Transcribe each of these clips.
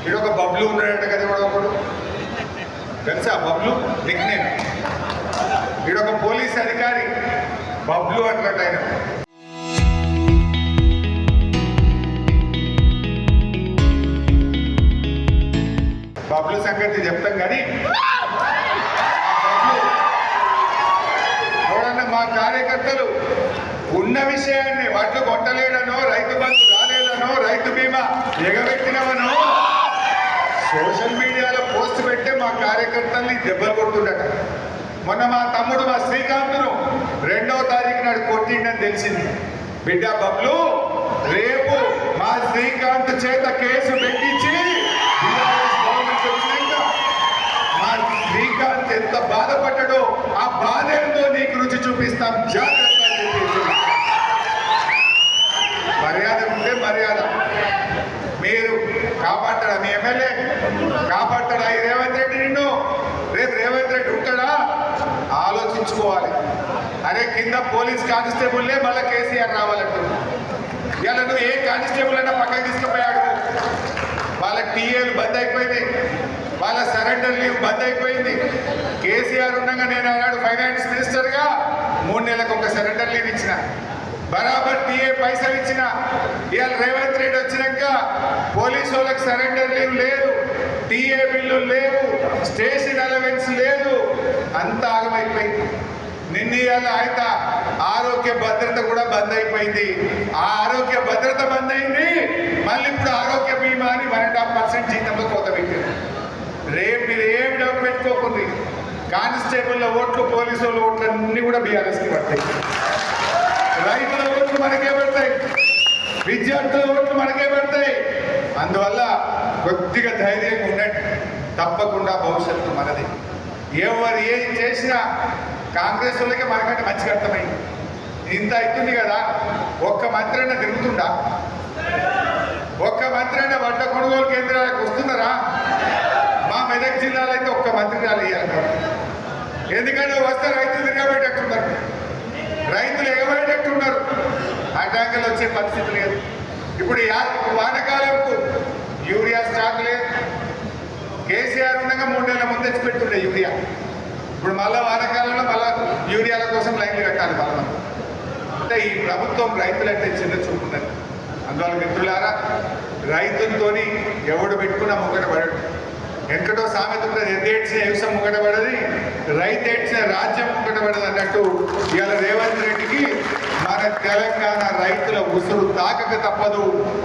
ఇక్కడ ఒక బబ్లు ఉన్నాడంట కదా కూడా ఒకడు తెలుసా బబ్లు నిక్ నేమ్ ఇక్కడ ఒక పోలీస్ అధికారి బబ్లు అంటాడు ఆయన బబ్లు సంగతి చెప్తాం కానీ ఎవరన్నా మా కార్యకర్తలు ఉన్న విషయాన్ని వడ్లు కొట్టలేడనో రైతు బంధు రాలేదనో రైతు బీమా ఎగబెట్టినవనో సోషల్ మీడియాలో పోస్ట్ పెట్టే మా కార్యకర్తల్ని దెబ్బలు కొడుతుండట. మొన్న మా తమ్ముడు మా శ్రీకాంత్ను 2వ తారీఖు నాడు కొట్టిండని తెలిసింది. బిడ్డ బబ్లు రేపు మా శ్రీకాంత్ చేత కేసు పెట్టించి మా శ్రీకాంత్ ఎంత బాధపడ్డాడో ఆ బాధ ఏందో నీకు రుచి చూపిస్తాం జాగ్రత్త. మర్యాద ఉంటే మర్యాద మీరు కాపాడతాడా మీ ఎమ్మెల్యే కాపాడతాడా ఈ రేవంత్ రెడ్డి నిన్ను రేపు రేవంత్ రెడ్డి ఉంటాడా ఆలోచించుకోవాలి. అరే కింద పోలీస్ కానిస్టేబుల్లే మళ్ళీ కేసీఆర్ రావాలంటారు. ఇలా నువ్వు ఏ కానిస్టేబుల్ అయినా పక్కకి తీసుకుపోయాడు వాళ్ళకి టీఏలు బంద్ అయిపోయింది వాళ్ళ సరెండర్ లీవ్ బంద్ అయిపోయింది. కేసీఆర్ ఉండగా నేను ఆనాడు ఫైనాన్స్ మినిస్టర్గా 3 నెలలకు ఒక సరెండర్ లీవ్ ఇచ్చిన బరాబర్ టీఏ పైసలు ఇచ్చిన. ఇవాళ రేవంత్ రెడ్డి వచ్చినాక పోలీసు వాళ్ళకి సరెండర్ లీవ్ లేదు టీఏ బిల్లు లేవు స్టేషన్ అలవెన్స్ లేదు అంతా ఆగమైపోయింది. నిన్న ఇవాళ ఆయన ఆరోగ్య భద్రత కూడా బంద్ అయిపోయింది. ఆ ఆరోగ్య భద్రత బంద్ అయింది మళ్ళీ ఇప్పుడు ఆరోగ్య బీమా అని 1.5% జీతంలో కోత పెట్టారు. రేపు మీరు ఏమి డబ్బు పెట్టుకోకుంది కానిస్టేబుల్ల ఓట్లు పోలీసు వాళ్ళ ఓట్లు అన్నీ కూడా బీఆర్ఎస్కి పడతాయి. రైతుల ఓట్లు మనకే పడతాయి విద్యార్థుల ఓట్లు మనకే పడతాయి. అందువల్ల కొద్దిగా ధైర్యంగా ఉండండి. తప్పకుండా భవిష్యత్తు మనది. ఎవరు ఏది చేసినా కాంగ్రెస్ వాళ్ళకే మనకంటే మంచిగా అర్థమైంది. ఇంత అవుతుంది కదా ఒక్క మంత్రి అయినా తిరుగుతుండా ఒక్క మంత్రి అయినా వడ్ల కొనుగోలు కేంద్రాలకు వస్తున్నారా? మా మెదక్ జిల్లాలో అయితే ఒక్క మంత్రి రాలేయాలి. ఎందుకంటే వస్తే రైతులు తిరగబెట్టేట్టున్నారు రైతులు ఎగబెట్టేట్టున్నారు. అడ్డాకలు వచ్చే పరిస్థితి లేదు. ఇప్పుడు వానకాలంకు యూరియా స్టాక్ లేదు. కేసీఆర్ ఉండగా 3 నెలల ముందు తెచ్చి పెట్టుండే యూరియా. ఇప్పుడు మళ్ళీ వానకాలంలో మళ్ళీ యూరియాల కోసం లైన్లు కట్టాలి మనం. అంటే ఈ ప్రభుత్వం రైతులంటే చిన్న చూపున్నది. అందువల్ల మిత్రులారా రైతులతో ఎవడు పెట్టుకున్నా ముంగట పడడు. ఎక్కడో సామెత ఉంటుంది ఎద్దేడ్చిన వ్యవసాయం ముంగట పడది రైతు ఏడ్చిన రాజ్యం ముంగట పడదు అన్నట్టు ఇవాళ రేవంత్ రెడ్డికి మన తెలంగాణ రైతుల ఉసురు తాకక తప్పదు.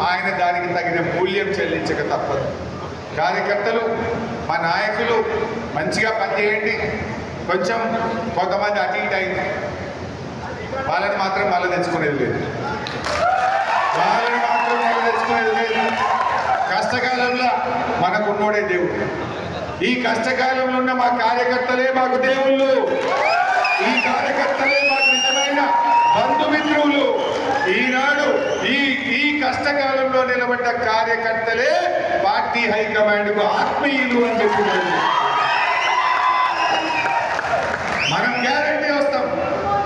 ఆయన దానికి తగిన మూల్యం చెల్లించక తప్పదు. కార్యకర్తలు మా నాయకులు మంచిగా పనిచేయండి. కొంచెం కొంతమంది అటు ఇటు అయింది వాళ్ళని మాత్రం మళ్ళీ తెచ్చుకునేది లేదు కష్టకాలంలో మనకున్నోడే దేవుడు. ఈ కష్టకాలంలో ఉన్న మా కార్యకర్తలే మాకు దేవుళ్ళు. ఈ కార్యకర్తలే మాకు నిజమైన బంధుమిత్రులు. ఈనాడు ఈ కష్టకాలంలో నిలబడ్డ కార్యకర్తలే పార్టీ హైకమాండ్కు ఆత్మీయులు అని చెప్పుకోండి. మనం గ్యారెంటీ